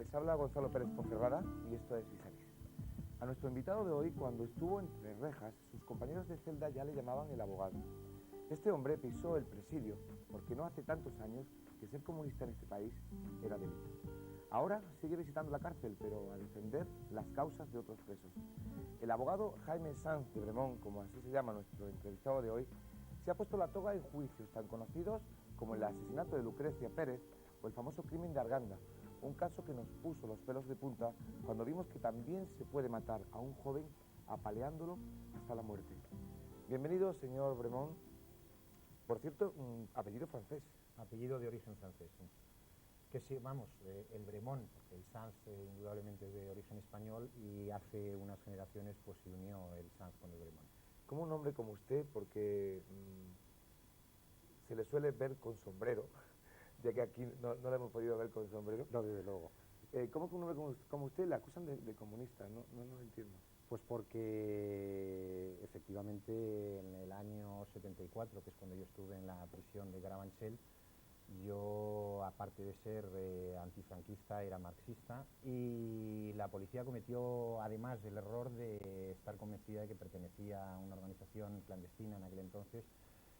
Les habla Gonzalo Pérez Ponferrada y esto es Visavis. A nuestro invitado de hoy, cuando estuvo entre rejas, sus compañeros de celda ya le llamaban el abogado. Este hombre pisó el presidio porque no hace tantos años que ser comunista en este país era delito. Ahora sigue visitando la cárcel, pero a defender las causas de otros presos. El abogado Jaime Sanz de Bremón, como así se llama nuestro entrevistado de hoy, se ha puesto la toga en juicios tan conocidos como el asesinato de Lucrecia Pérez o el famoso crimen de Arganda, un caso que nos puso los pelos de punta cuando vimos que también se puede matar a un joven apaleándolo hasta la muerte. Bienvenido, señor Bremón. Por cierto, apellido francés. Apellido de origen francés, sí. Que sí, vamos, el Bremón, porque el Sanz indudablemente es de origen español y hace unas generaciones pues se unió el Sanz con el Bremón. ¿Cómo un hombre como usted? Porque se le suele ver con sombrero, ya que aquí no le hemos podido ver con sombrero. No, desde luego. ¿Cómo que un hombre como usted le acusan de comunista? No lo entiendo. Pues porque efectivamente en el año 74, que es cuando yo estuve en la prisión de Carabanchel, yo, aparte de ser antifranquista, era marxista y la policía cometió además el error de estar convencida de que pertenecía a una organización clandestina en aquel entonces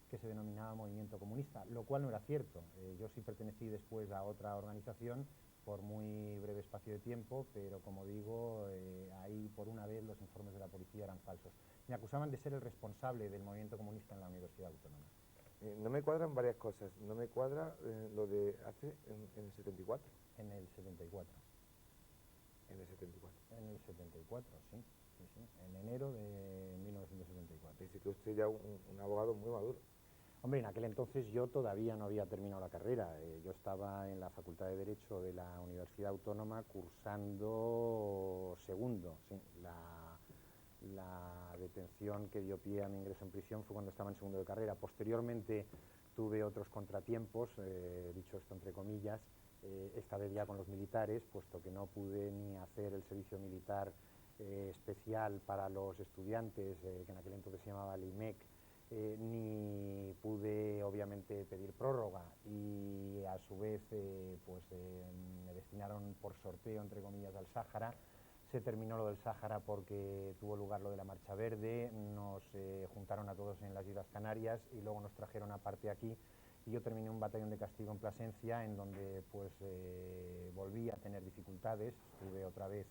que se denominaba Movimiento Comunista, lo cual no era cierto. Yo sí pertenecí después a otra organización por muy breve espacio de tiempo, pero como digo, ahí por una vez los informes de la policía eran falsos. Me acusaban de ser el responsable del movimiento comunista en la Universidad Autónoma. No me cuadran varias cosas. No me cuadra lo de hace en el 74. En el 74. En el 74. En el 74, sí. En enero de 1974. Dice que usted ya un abogado muy maduro. Hombre, en aquel entonces yo todavía no había terminado la carrera. Yo estaba en la Facultad de Derecho de la Universidad Autónoma cursando segundo. Sí, la detención que dio pie a mi ingreso en prisión fue cuando estaba en segundo de carrera. Posteriormente tuve otros contratiempos, dicho esto entre comillas, esta vez ya con los militares, puesto que no pude ni hacer el servicio militar especial para los estudiantes, que en aquel entonces se llamaba el IMEC, ni pude obviamente pedir prórroga y a su vez me destinaron por sorteo entre comillas al Sáhara. Se terminó lo del Sáhara porque tuvo lugar lo de la Marcha Verde, nos juntaron a todos en las Islas Canarias y luego nos trajeron aparte aquí y yo terminé un batallón de castigo en Plasencia en donde pues volví a tener dificultades, estuve otra vez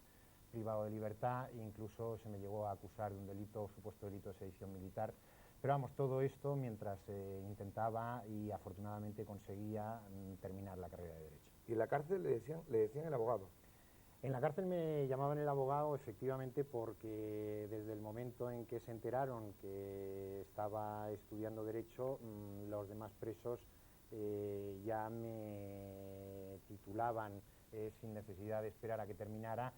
privado de libertad e incluso se me llegó a acusar de un delito, supuesto delito de sedición militar. Pero vamos, todo esto mientras intentaba y afortunadamente conseguía terminar la carrera de Derecho. ¿Y en la cárcel le decían el abogado? En la cárcel me llamaban el abogado efectivamente porque desde el momento en que se enteraron que estaba estudiando Derecho, los demás presos ya me titulaban sin necesidad de esperar a que terminara,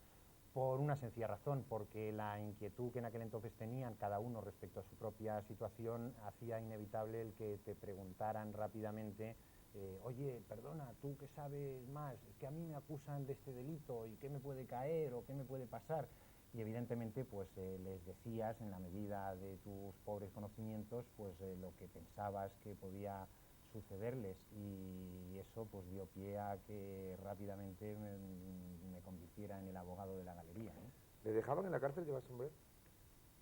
por una sencilla razón, porque la inquietud que en aquel entonces tenían cada uno respecto a su propia situación hacía inevitable el que te preguntaran rápidamente oye, perdona, tú que sabes más, es que a mí me acusan de este delito y qué me puede caer o qué me puede pasar. Y evidentemente pues les decías en la medida de tus pobres conocimientos pues lo que pensabas que podía sucederles y eso pues dio pie a que rápidamente me convirtiera en el abogado de la galería, ¿eh? ¿Le dejaban en la cárcel llevar sombrero?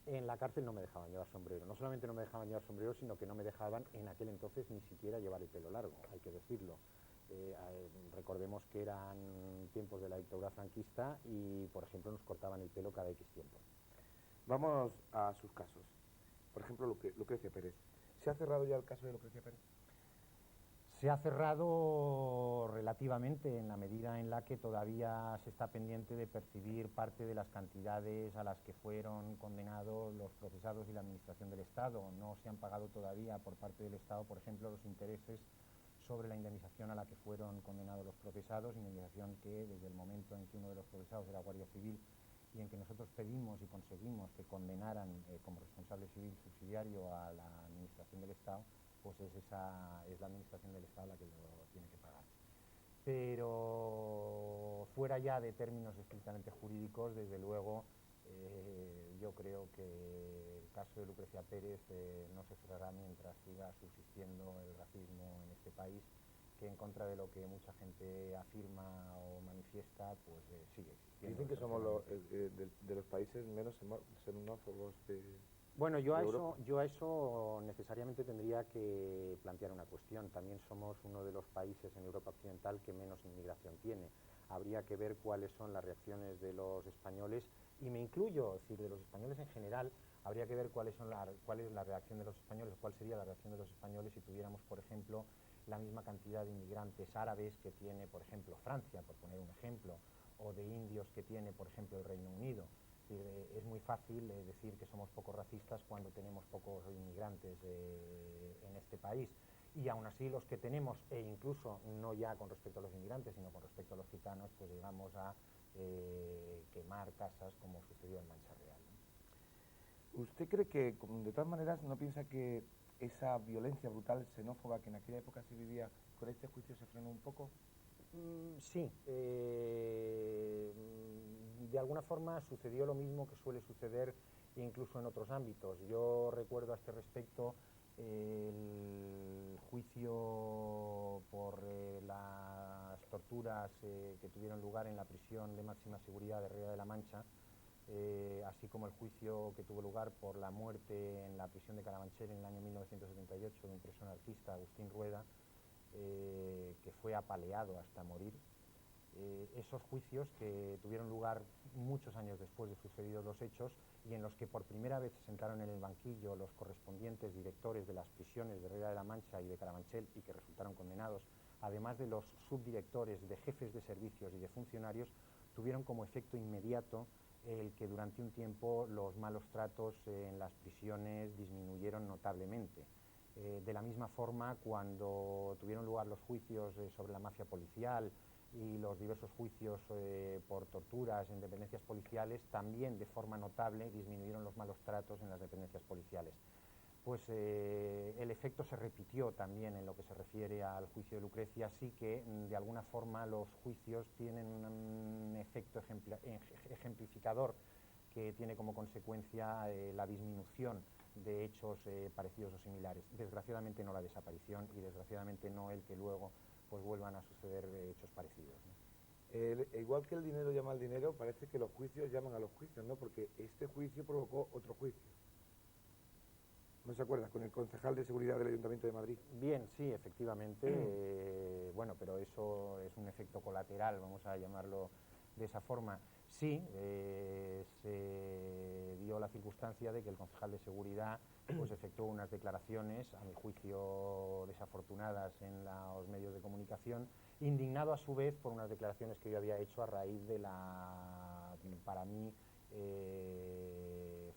En la cárcel no me dejaban llevar sombrero, no solamente no me dejaban llevar sombrero, sino que no me dejaban en aquel entonces ni siquiera llevar el pelo largo, hay que decirlo. Recordemos que eran tiempos de la dictadura franquista y, por ejemplo, nos cortaban el pelo cada X tiempo. Vamos a sus casos. Por ejemplo, Lucrecia Pérez. ¿Se ha cerrado ya el caso de Lucrecia Pérez? Se ha cerrado relativamente en la medida en la que todavía se está pendiente de percibir parte de las cantidades a las que fueron condenados los procesados y la Administración del Estado. No se han pagado todavía por parte del Estado, por ejemplo, los intereses sobre la indemnización a la que fueron condenados los procesados, indemnización que desde el momento en que uno de los procesados era guardia civil y en que nosotros pedimos y conseguimos que condenaran como responsable civil subsidiario a la Administración del Estado, pues es la Administración del Estado la que lo tiene que pagar. Pero fuera ya de términos estrictamente jurídicos, desde luego, yo creo que el caso de Lucrecia Pérez no se cerrará mientras siga subsistiendo el racismo en este país que en contra de lo que mucha gente afirma o manifiesta, pues sigue existiendo. Dicen que somos de los países menos xenófobos de... Bueno, yo a eso necesariamente tendría que plantear una cuestión. También somos uno de los países en Europa Occidental que menos inmigración tiene. Habría que ver cuáles son las reacciones de los españoles, y me incluyo, es decir, de los españoles en general. Habría que ver cuál es la reacción de los españoles, cuál sería la reacción de los españoles si tuviéramos, por ejemplo, la misma cantidad de inmigrantes árabes que tiene, por ejemplo, Francia, por poner un ejemplo, o de indios que tiene, por ejemplo, el Reino Unido. Es muy fácil decir que somos poco racistas cuando tenemos pocos inmigrantes en este país, y aún así los que tenemos, e incluso no ya con respecto a los inmigrantes, sino con respecto a los gitanos, pues llegamos a quemar casas como sucedió en Mancha Real, ¿no? ¿Usted cree que, de todas maneras, no piensa que esa violencia brutal xenófoba que en aquella época se vivía con este juicio se frenó un poco? Sí, de alguna forma sucedió lo mismo que suele suceder incluso en otros ámbitos. Yo recuerdo a este respecto el juicio por las torturas que tuvieron lugar en la prisión de máxima seguridad de Ría de la Mancha, así como el juicio que tuvo lugar por la muerte en la prisión de Carabanchel en el año 1978 de un preso anarquista, Agustín Rueda, que fue apaleado hasta morir. Esos juicios que tuvieron lugar muchos años después de sucedidos los hechos, y en los que por primera vez se sentaron en el banquillo los correspondientes directores de las prisiones de Ría de la Mancha y de Carabanchel, y que resultaron condenados, además de los subdirectores, de jefes de servicios y de funcionarios, tuvieron como efecto inmediato el que durante un tiempo los malos tratos en las prisiones disminuyeron notablemente. De la misma forma, cuando tuvieron lugar los juicios sobre la mafia policial y los diversos juicios por torturas en dependencias policiales, también de forma notable disminuyeron los malos tratos en las dependencias policiales. Pues el efecto se repitió también en lo que se refiere al juicio de Lucrecia, así que de alguna forma los juicios tienen un efecto ejemplificador que tiene como consecuencia la disminución de hechos parecidos o similares. Desgraciadamente no la desaparición, y desgraciadamente no el que luego pues vuelvan a suceder hechos parecidos, ¿no? Igual que el dinero llama al dinero, parece que los juicios llaman a los juicios, ¿no? Porque este juicio provocó otro juicio. ¿No se acuerda? Con el concejal de seguridad del Ayuntamiento de Madrid. Bien, sí, efectivamente. Bueno, pero eso es un efecto colateral, vamos a llamarlo de esa forma. Sí, se dio la circunstancia de que el concejal de seguridad pues efectuó unas declaraciones, a mi juicio desafortunadas, en los medios de comunicación, indignado a su vez por unas declaraciones que yo había hecho a raíz de la, para mí,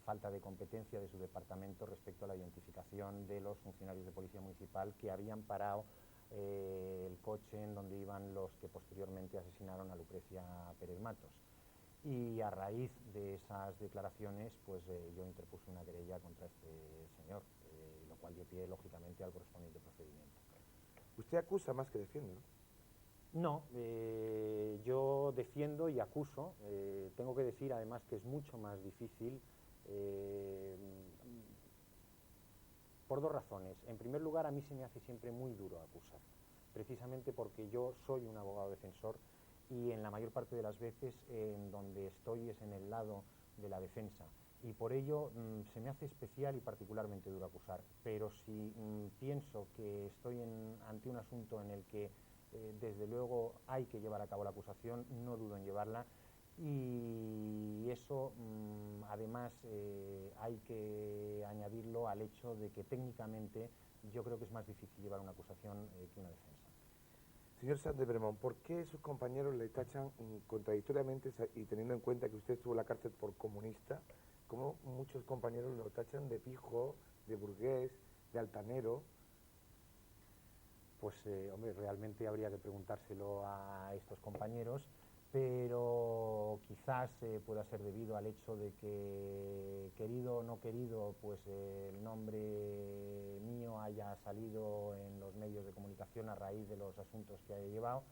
falta de competencia de su departamento respecto a la identificación de los funcionarios de policía municipal que habían parado el coche en donde iban los que posteriormente asesinaron a Lucrecia Pérez Matos. Y a raíz de esas declaraciones, pues yo interpuse una querella contra este señor, lo cual dio pie, lógicamente, al correspondiente procedimiento. Usted acusa más que defiende, ¿no? No, yo defiendo y acuso. Tengo que decir, además, que es mucho más difícil por dos razones. En primer lugar, a mí se me hace siempre muy duro acusar, precisamente porque yo soy un abogado defensor, y en la mayor parte de las veces en donde estoy es en el lado de la defensa, y por ello se me hace especial y particularmente duro acusar. Pero si pienso que estoy ante un asunto en el que desde luego hay que llevar a cabo la acusación, no dudo en llevarla, y eso además hay que añadirlo al hecho de que técnicamente yo creo que es más difícil llevar una acusación que una defensa. Señor Sanz de Bremont, ¿por qué sus compañeros le tachan contradictoriamente, y teniendo en cuenta que usted estuvo en la cárcel por comunista, como muchos compañeros lo tachan de pijo, de burgués, de altanero? Pues hombre, realmente habría que preguntárselo a estos compañeros, pero quizás pueda ser debido al hecho de que, querido o no querido, pues el nombre mío haya salido en los medios de comunicación a raíz de los asuntos que haya llevado,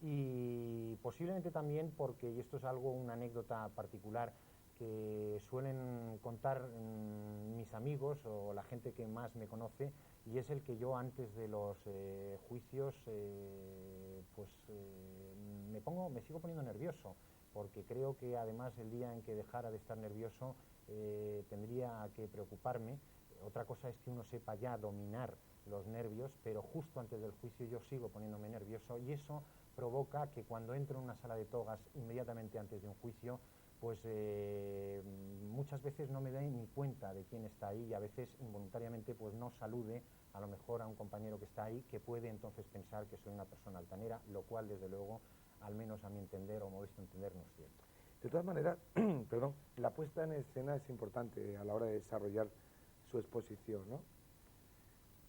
y posiblemente también porque, y esto es algo, una anécdota particular que suelen contar mis amigos o la gente que más me conoce, y es el que yo antes de los juicios me sigo poniendo nervioso, porque creo que además el día en que dejara de estar nervioso tendría que preocuparme. Otra cosa es que uno sepa ya dominar los nervios, pero justo antes del juicio yo sigo poniéndome nervioso, y eso provoca que cuando entro en una sala de togas inmediatamente antes de un juicio, pues muchas veces no me doy ni cuenta de quién está ahí, y a veces involuntariamente pues no salude a lo mejor a un compañero que está ahí, que puede entonces pensar que soy una persona altanera, lo cual desde luego, al menos a mi entender o modesto entender, no es cierto. De todas maneras, perdón, la puesta en escena es importante a la hora de desarrollar su exposición, ¿no?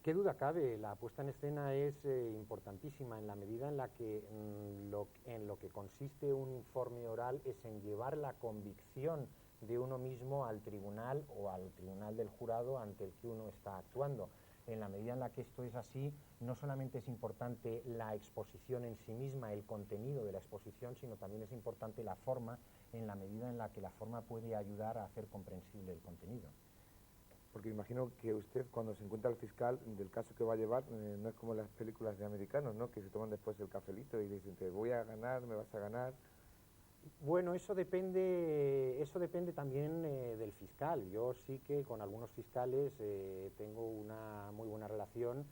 Qué duda cabe, la puesta en escena es importantísima en la medida en la que en lo que consiste un informe oral es en llevar la convicción de uno mismo al tribunal o al tribunal del jurado ante el que uno está actuando. En la medida en la que esto es así, no solamente es importante la exposición en sí misma, el contenido de la exposición, sino también es importante la forma, en la medida en la que la forma puede ayudar a hacer comprensible el contenido. Porque imagino que usted, cuando se encuentra al fiscal del caso que va a llevar, no es como las películas de americanos, ¿no?, que se toman después el cafelito y dicen, te voy a ganar, me vas a ganar. Bueno, eso depende también del fiscal. Yo sí que con algunos fiscales tengo una muy buena relación,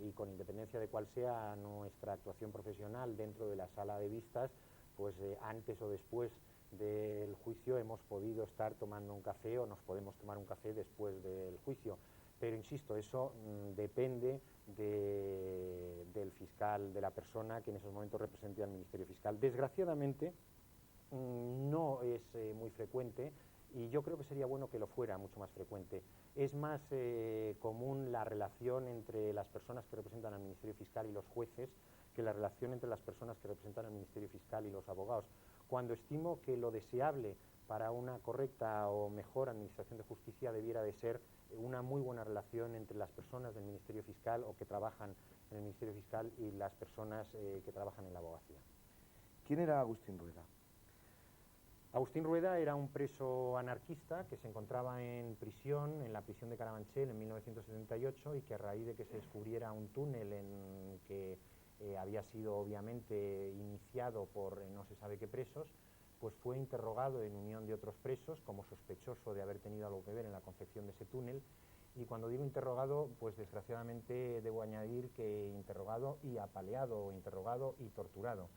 y con independencia de cuál sea nuestra actuación profesional dentro de la sala de vistas, pues antes o después del juicio hemos podido estar tomando un café, o nos podemos tomar un café después del juicio. Pero insisto, eso depende del fiscal, de la persona que en esos momentos represente al Ministerio Fiscal. Desgraciadamente no es muy frecuente, y yo creo que sería bueno que lo fuera mucho más frecuente. Es más común la relación entre las personas que representan al Ministerio Fiscal y los jueces que la relación entre las personas que representan al Ministerio Fiscal y los abogados, cuando estimo que lo deseable para una correcta o mejor administración de justicia debiera de ser una muy buena relación entre las personas del Ministerio Fiscal o que trabajan en el Ministerio Fiscal y las personas que trabajan en la abogacía. ¿Quién era Agustín Rueda? Agustín Rueda era un preso anarquista que se encontraba en prisión, en la prisión de Carabanchel en 1978, y que a raíz de que se descubriera un túnel en que había sido obviamente iniciado por no se sabe qué presos, pues fue interrogado en unión de otros presos como sospechoso de haber tenido algo que ver en la confección de ese túnel. Y cuando digo interrogado, pues desgraciadamente debo añadir que interrogado y apaleado, o interrogado y torturado,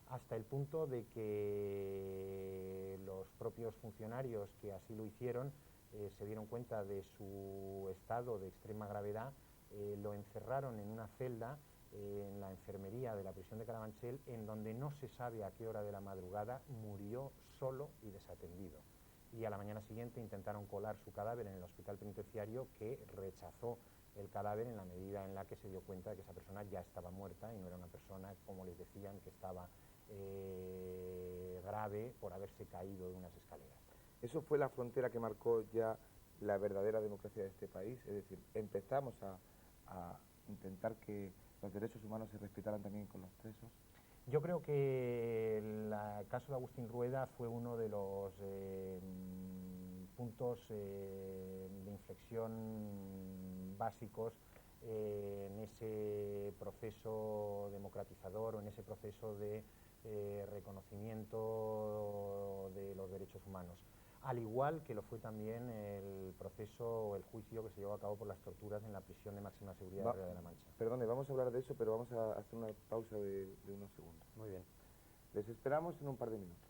hasta el punto de que los propios funcionarios que así lo hicieron se dieron cuenta de su estado de extrema gravedad, lo encerraron en una celda en la enfermería de la prisión de Carabanchel, en donde no se sabe a qué hora de la madrugada murió solo y desatendido. Y a la mañana siguiente intentaron colar su cadáver en el hospital penitenciario, que rechazó el cadáver en la medida en la que se dio cuenta de que esa persona ya estaba muerta y no era una persona, como les decían, que estaba grave por haberse caído de unas escaleras. ¿Eso fue la frontera que marcó ya la verdadera democracia de este país? Es decir, empezamos a intentar que los derechos humanos se respetaran también con los presos. Yo creo que el caso de Agustín Rueda fue uno de los puntos de inflexión básicos en ese proceso democratizador, o en ese proceso de reconocimiento de los derechos humanos, al igual que lo fue también el proceso o el juicio que se llevó a cabo por las torturas en la prisión de máxima seguridad de Río de la Mancha. Perdone, vamos a hablar de eso, pero vamos a hacer una pausa de unos segundos. Muy bien. Les esperamos en un par de minutos.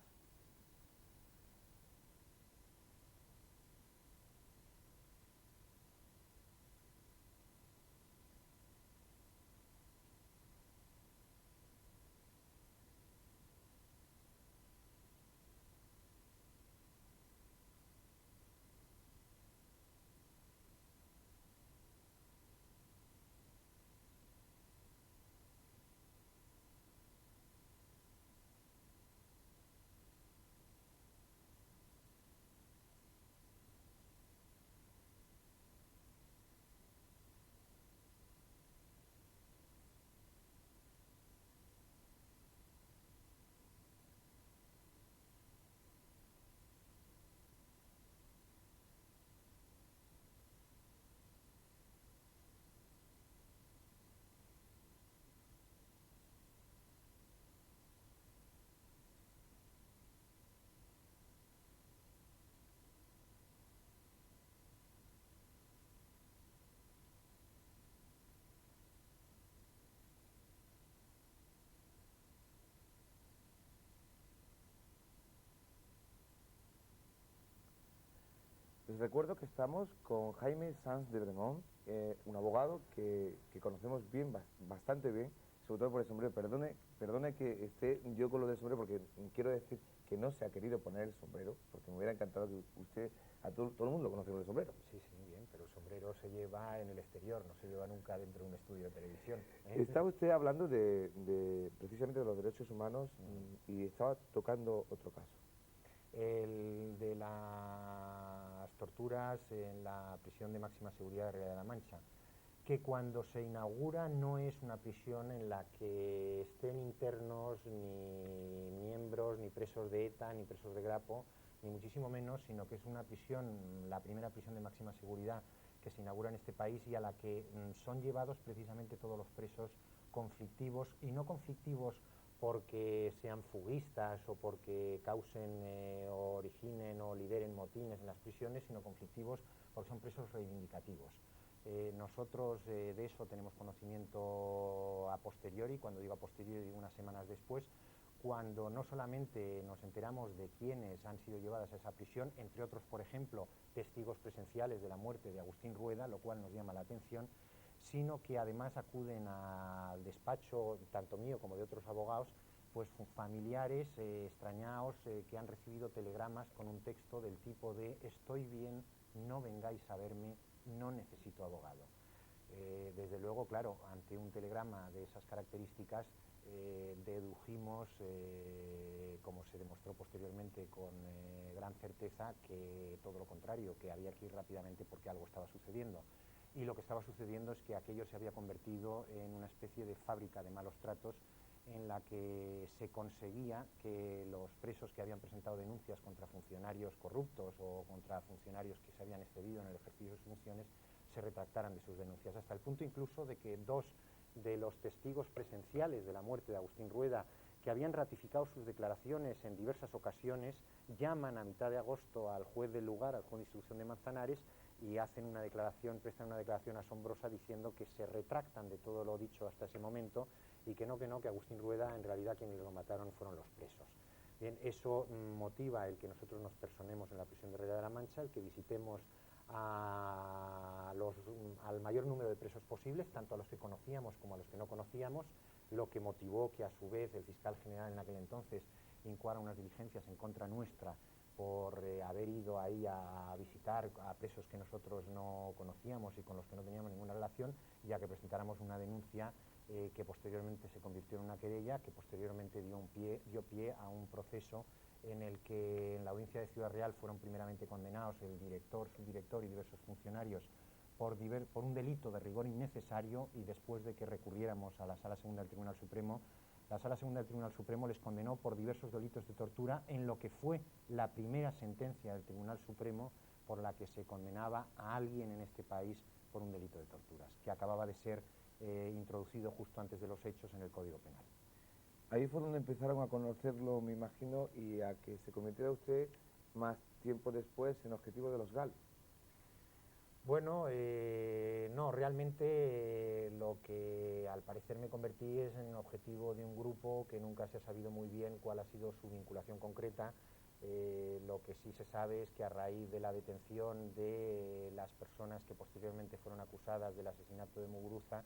Les recuerdo que estamos con Jaime Sanz de Bremont, un abogado que conocemos bien, bastante bien, sobre todo por el sombrero. Perdone que esté yo con lo del sombrero, porque quiero decir que no se ha querido poner el sombrero, porque me hubiera encantado que usted, a todo el mundo lo conoce con el sombrero. Sí, sí, bien, pero el sombrero se lleva en el exterior, no se lleva nunca dentro de un estudio de televisión. Estaba usted hablando precisamente de los derechos humanos y estaba tocando otro caso. El de las torturas en la prisión de máxima seguridad de Ría de la Mancha, que cuando se inaugura no es una prisión en la que estén internos ni miembros, ni presos de ETA, ni presos de Grapo, ni muchísimo menos, sino que es una prisión, la primera prisión de máxima seguridad que se inaugura en este país y a la que son llevados precisamente todos los presos conflictivos, y no conflictivos porque sean fuguistas o porque causen o originen o lideren motines en las prisiones, sino conflictivos porque son presos reivindicativos. Nosotros de eso tenemos conocimiento a posteriori, cuando digo a posteriori digo unas semanas después, cuando no solamente nos enteramos de quiénes han sido llevadas a esa prisión, entre otros, por ejemplo, testigos presenciales de la muerte de Agustín Rueda, lo cual nos llama la atención, sino que además acuden al despacho, tanto mío como de otros abogados, pues familiares extrañados que han recibido telegramas con un texto del tipo de estoy bien, no vengáis a verme, no necesito abogado. Desde luego, claro, ante un telegrama de esas características dedujimos, como se demostró posteriormente con gran certeza, que todo lo contrario, que había que ir rápidamente porque algo estaba sucediendo. Y lo que estaba sucediendo es que aquello se había convertido en una especie de fábrica de malos tratos en la que se conseguía que los presos que habían presentado denuncias contra funcionarios corruptos o contra funcionarios que se habían excedido en el ejercicio de sus funciones se retractaran de sus denuncias, hasta el punto incluso de que dos de los testigos presenciales de la muerte de Agustín Rueda, que habían ratificado sus declaraciones en diversas ocasiones, llaman a mitad de agosto al juez del lugar, al juez de instrucción de Manzanares, y hacen una declaración, prestan una declaración asombrosa diciendo que se retractan de todo lo dicho hasta ese momento y que Agustín Rueda, en realidad quienes lo mataron fueron los presos. Bien, eso motiva el que nosotros nos personemos en la prisión de Ría de la Mancha, el que visitemos al mayor número de presos posibles, tanto a los que conocíamos como a los que no conocíamos, lo que motivó que a su vez el fiscal general en aquel entonces incoara unas diligencias en contra nuestra por haber ido ahí a visitar a presos que nosotros no conocíamos y con los que no teníamos ninguna relación, ya que presentáramos una denuncia que posteriormente se convirtió en una querella, que posteriormente dio pie a un proceso en el que en la audiencia de Ciudad Real fueron primeramente condenados el director, subdirector y diversos funcionarios por un delito de rigor innecesario, y después de que recurriéramos a la Sala Segunda del Tribunal Supremo, la Sala Segunda del Tribunal Supremo les condenó por diversos delitos de tortura en lo que fue la primera sentencia del Tribunal Supremo por la que se condenaba a alguien en este país por un delito de torturas, que acababa de ser introducido justo antes de los hechos en el Código Penal. Ahí fue donde empezaron a conocerlo, me imagino, y a que se convirtiera usted más tiempo después en objetivo de los GAL. Bueno, no, realmente lo que al parecer me convertí es en objetivo de un grupo que nunca se ha sabido muy bien cuál ha sido su vinculación concreta. Lo que sí se sabe es que a raíz de la detención de las personas que posteriormente fueron acusadas del asesinato de Muguruza,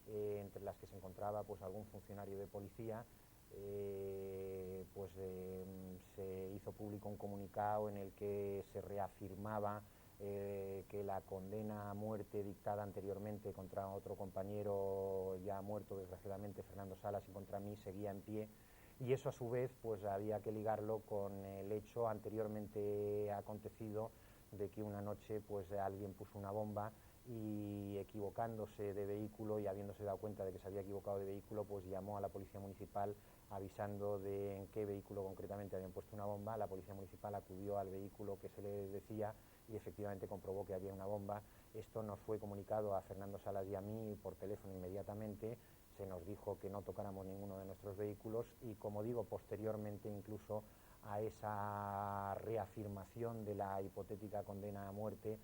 entre las que se encontraba pues algún funcionario de policía, se hizo público un comunicado en el que se reafirmaba que la condena a muerte dictada anteriormente contra otro compañero ya muerto desgraciadamente, Fernando Salas, y contra mí seguía en pie, y eso a su vez pues había que ligarlo con el hecho anteriormente acontecido de que una noche pues alguien puso una bomba y, equivocándose de vehículo y habiéndose dado cuenta de que se había equivocado de vehículo, pues llamó a la Policía Municipal avisando de en qué vehículo concretamente habían puesto una bomba. La Policía Municipal acudió al vehículo que se les decía y efectivamente comprobó que había una bomba. Esto nos fue comunicado a Fernando Salas y a mí por teléfono inmediatamente. Se nos dijo que no tocáramos ninguno de nuestros vehículos y, como digo, posteriormente incluso a esa reafirmación de la hipotética condena a muerte,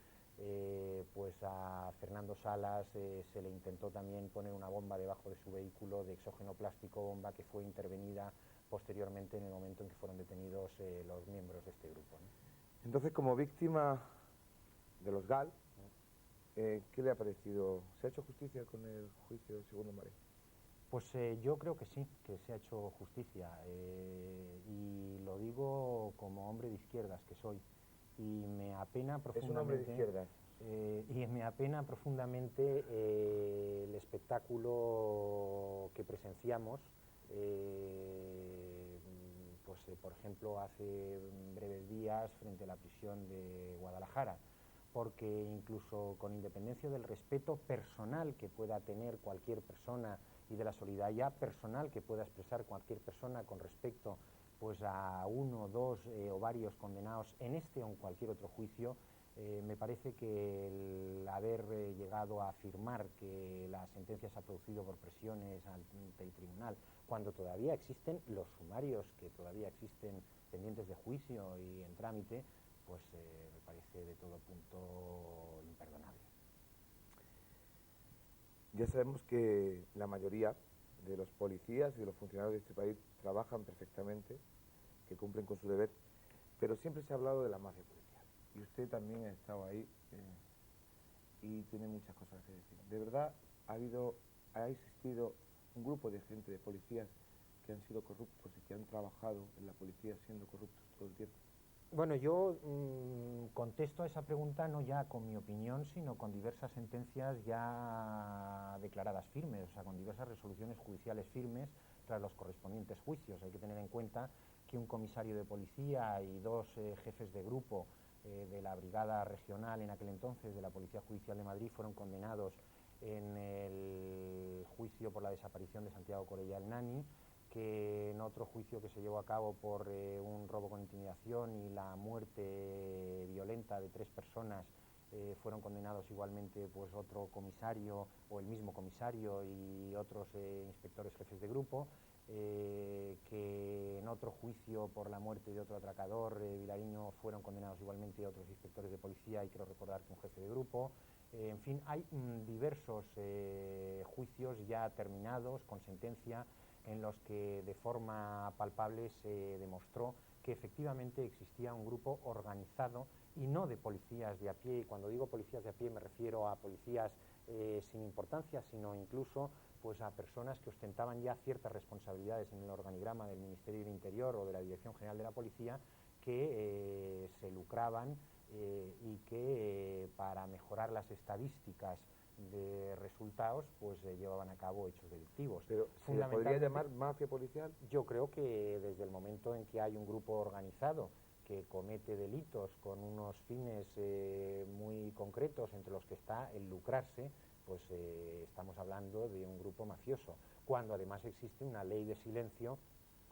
pues a Fernando Salas se le intentó también poner una bomba debajo de su vehículo de exógeno plástico, bomba que fue intervenida posteriormente en el momento en que fueron detenidos los miembros de este grupo, ¿no? Entonces, como víctima de los GAL. ¿Qué le ha parecido? ¿Se ha hecho justicia con el juicio de Segundo Mare? Pues yo creo que sí, que se ha hecho justicia, y lo digo como hombre de izquierdas que soy, y me apena profundamente. Es un hombre de izquierdas. Y me apena profundamente el espectáculo que presenciamos, por ejemplo, hace breves días frente a la prisión de Guadalajara, porque incluso con independencia del respeto personal que pueda tener cualquier persona y de la solidaridad personal que pueda expresar cualquier persona con respecto pues a uno, dos o varios condenados en este o en cualquier otro juicio, me parece que el haber llegado a afirmar que la sentencia se ha producido por presiones ante el tribunal, cuando todavía existen los sumarios que todavía existen pendientes de juicio y en trámite, pues me parece de todo punto imperdonable. Ya sabemos que la mayoría de los policías y de los funcionarios de este país trabajan perfectamente, que cumplen con su deber, pero siempre se ha hablado de la mafia policial. Y usted también ha estado ahí y tiene muchas cosas que decir. ¿De verdad ha existido un grupo de gente, de policías, que han sido corruptos y que han trabajado en la policía siendo corruptos todo el tiempo? Bueno, yo contesto a esa pregunta no ya con mi opinión, sino con diversas sentencias ya declaradas firmes, o sea, con diversas resoluciones judiciales firmes tras los correspondientes juicios. Hay que tener en cuenta que un comisario de policía y dos jefes de grupo de la brigada regional en aquel entonces de la Policía Judicial de Madrid fueron condenados en el juicio por la desaparición de Santiago Corella el Nani, que en otro juicio que se llevó a cabo por un robo con intimidación y la muerte violenta de 3 personas, fueron condenados igualmente pues otro comisario o el mismo comisario y otros inspectores jefes de grupo, que en otro juicio por la muerte de otro atracador bilariño fueron condenados igualmente otros inspectores de policía y quiero recordar que un jefe de grupo. En fin, hay diversos juicios ya terminados con sentencia en los que de forma palpable se demostró que efectivamente existía un grupo organizado y no de policías de a pie, y cuando digo policías de a pie me refiero a policías sin importancia, sino incluso pues a personas que ostentaban ya ciertas responsabilidades en el organigrama del Ministerio del Interior o de la Dirección General de la Policía, que se lucraban y que para mejorar las estadísticas de resultados pues llevaban a cabo hechos delictivos. Pero ¿se le podría llamar mafia policial? Yo creo que desde el momento en que hay un grupo organizado que comete delitos con unos fines muy concretos, entre los que está el lucrarse, pues estamos hablando de un grupo mafioso, cuando además existe una ley de silencio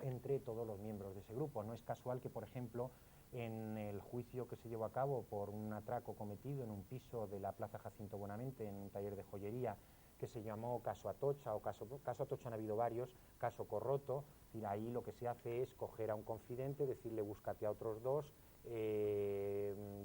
entre todos los miembros de ese grupo. No es casual que, por ejemplo, en el juicio que se llevó a cabo por un atraco cometido en un piso de la Plaza Jacinto Buenamente, en un taller de joyería, que se llamó caso Atocha, o caso Atocha han habido varios, caso Corroto, y ahí lo que se hace es coger a un confidente, decirle búscate a otros dos,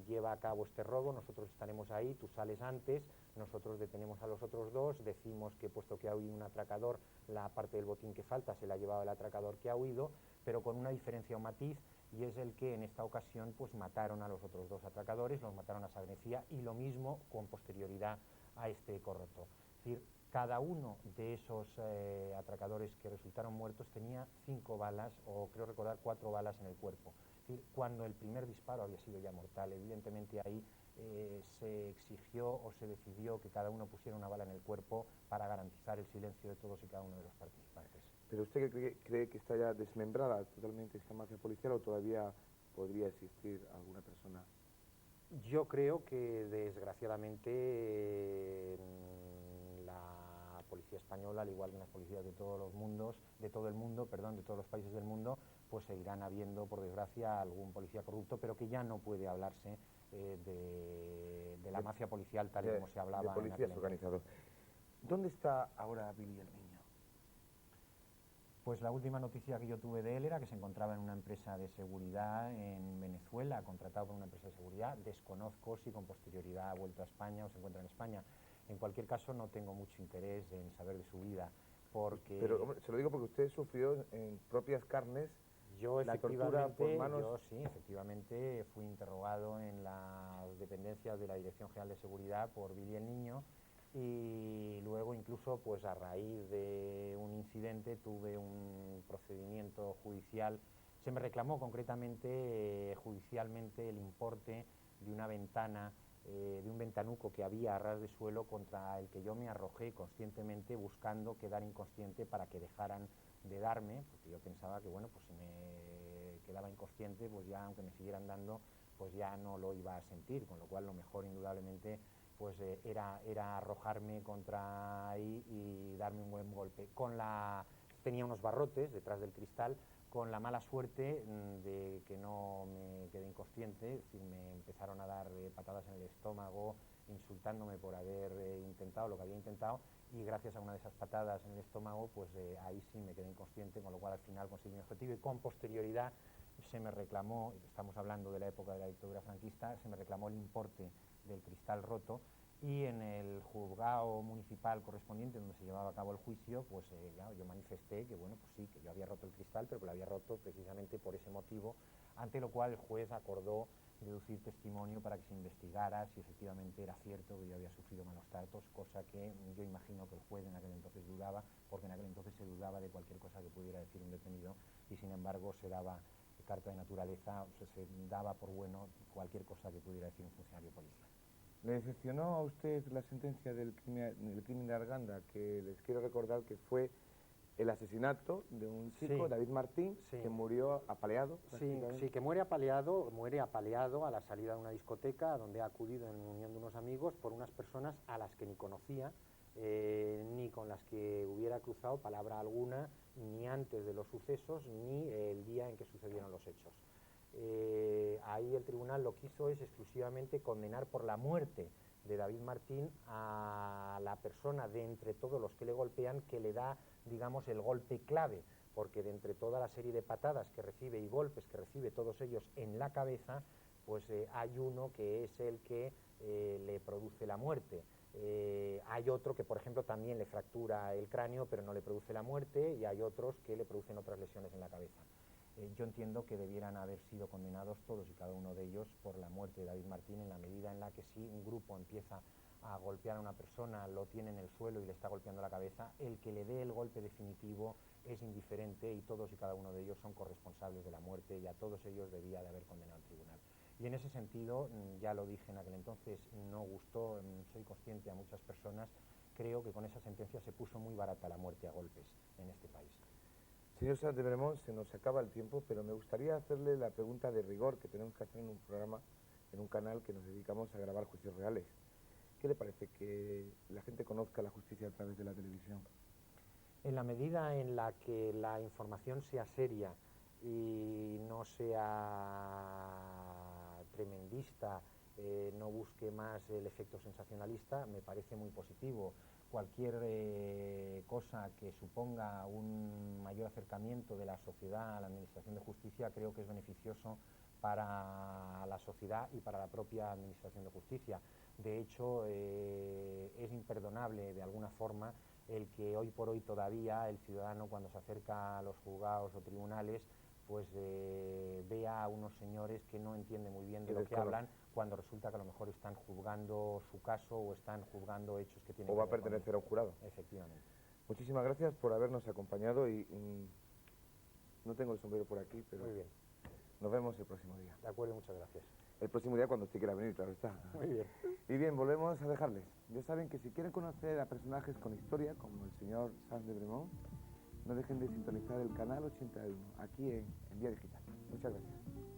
lleva a cabo este robo, nosotros estaremos ahí, tú sales antes, nosotros detenemos a los otros dos, decimos que puesto que ha huido un atracador, la parte del botín que falta se la ha llevado el atracador que ha huido, pero con una diferencia o matiz, y es el que en esta ocasión pues mataron a los otros dos atracadores, los mataron a sangre y lo mismo con posterioridad a este Corroto. Es decir, cada uno de esos atracadores que resultaron muertos tenía 5 balas, o creo recordar 4 balas en el cuerpo. Es decir, cuando el primer disparo había sido ya mortal, evidentemente ahí se exigió o se decidió que cada uno pusiera una bala en el cuerpo para garantizar el silencio de todos y cada uno de los participantes. ¿Pero usted cree que está ya desmembrada totalmente esta mafia policial o todavía podría existir alguna persona? Yo creo que desgraciadamente la policía española, al igual que las policías de todos los mundos, de todo de todos los países del mundo, pues seguirán habiendo, por desgracia, algún policía corrupto, pero que ya no puede hablarse de la mafia policial tal y como se hablaba. De policías organizados. ¿Dónde está ahora Billy el Niño? Pues la última noticia que yo tuve de él era que se encontraba en una empresa de seguridad en Venezuela, contratado por una empresa de seguridad. Desconozco si con posterioridad ha vuelto a España o se encuentra en España. En cualquier caso, no tengo mucho interés en saber de su vida, porque... Pero hombre, se lo digo porque usted sufrió en propias carnes Yo la tortura por manos... Yo sí, efectivamente fui interrogado en las dependencias de la Dirección General de Seguridad por Billy el Niño, y luego incluso pues a raíz de un incidente tuve un procedimiento judicial. Se me reclamó concretamente judicialmente el importe de una ventana, de un ventanuco que había a ras de suelo, contra el que yo me arrojé conscientemente buscando quedar inconsciente para que dejaran de darme, porque yo pensaba que bueno, pues si me quedaba inconsciente, pues ya aunque me siguieran dando, pues ya no lo iba a sentir, con lo cual lo mejor indudablemente pues era arrojarme contra ahí y darme un buen golpe. Tenía unos barrotes detrás del cristal, con la mala suerte de que no me quedé inconsciente, es decir, me empezaron a dar patadas en el estómago, insultándome por haber intentado lo que había intentado, y gracias a una de esas patadas en el estómago, pues ahí sí me quedé inconsciente, con lo cual al final conseguí mi objetivo, y con posterioridad se me reclamó, estamos hablando de la época de la dictadura franquista, se me reclamó el importe del cristal roto, y en el juzgado municipal correspondiente donde se llevaba a cabo el juicio, pues claro, yo manifesté que bueno, pues sí, que yo había roto el cristal, pero que lo había roto precisamente por ese motivo, ante lo cual el juez acordó deducir testimonio para que se investigara si efectivamente era cierto que yo había sufrido malos tratos, cosa que yo imagino que el juez en aquel entonces dudaba, porque en aquel entonces se dudaba de cualquier cosa que pudiera decir un detenido, y sin embargo se daba carta de naturaleza, o sea, se daba por bueno cualquier cosa que pudiera decir un funcionario policial. ¿Le decepcionó a usted la sentencia del crimen de Arganda, que les quiero recordar que fue el asesinato de un chico, Sí, David Martín, sí, que murió apaleado? sí, que muere apaleado a la salida de una discoteca donde ha acudido en unión de unos amigos por unas personas a las que ni conocía, ni con las que hubiera cruzado palabra alguna, ni antes de los sucesos, ni el día en que sucedieron los hechos. Ahí el tribunal lo que hizo es exclusivamente condenar por la muerte de David Martín a la persona de entre todos los que le golpean, que le da, digamos, el golpe clave, porque de entre toda la serie de patadas que recibe y golpes que recibe, todos ellos en la cabeza, pues hay uno que es el que le produce la muerte. Hay otro que, por ejemplo, también le fractura el cráneo, pero no le produce la muerte, y hay otros que le producen otras lesiones en la cabeza. Yo entiendo que debieran haber sido condenados todos y cada uno de ellos por la muerte de David Martín, en la medida en la que si un grupo empieza a golpear a una persona, lo tiene en el suelo y le está golpeando la cabeza, el que le dé el golpe definitivo es indiferente, y todos y cada uno de ellos son corresponsables de la muerte, y a todos ellos debía de haber condenado el tribunal. Y en ese sentido, ya lo dije en aquel entonces, no gustó, soy consciente, a muchas personas. Creo que con esa sentencia se puso muy barata la muerte a golpes en este país. Señor Sanz de Bremont, se nos acaba el tiempo, pero me gustaría hacerle la pregunta de rigor que tenemos que hacer en un programa, en un canal que nos dedicamos a grabar juicios reales. ¿Qué le parece que la gente conozca la justicia a través de la televisión? En la medida en la que la información sea seria y no sea tremendista, no busque más el efecto sensacionalista, me parece muy positivo. Cualquier cosa que suponga un mayor acercamiento de la sociedad a la Administración de Justicia creo que es beneficioso para la sociedad y para la propia Administración de Justicia. De hecho, es imperdonable de alguna forma el que hoy por hoy todavía el ciudadano, cuando se acerca a los juzgados o tribunales, pues vea a unos señores que no entienden muy bien de lo que hablan, cuando resulta que a lo mejor están juzgando su caso o están juzgando hechos que tienen que ver. O va a pertenecer a un jurado. Efectivamente. Muchísimas gracias por habernos acompañado y no tengo el sombrero por aquí, pero muy bien. Nos vemos el próximo día. De acuerdo, muchas gracias. El próximo día cuando usted quiera venir, claro está. Muy bien. Y bien, volvemos a dejarles. Ya saben que si quieren conocer a personajes con historia, como el señor Sanz de Bremont, no dejen de sintonizar el canal 81, aquí en Vía Digital. Muchas gracias.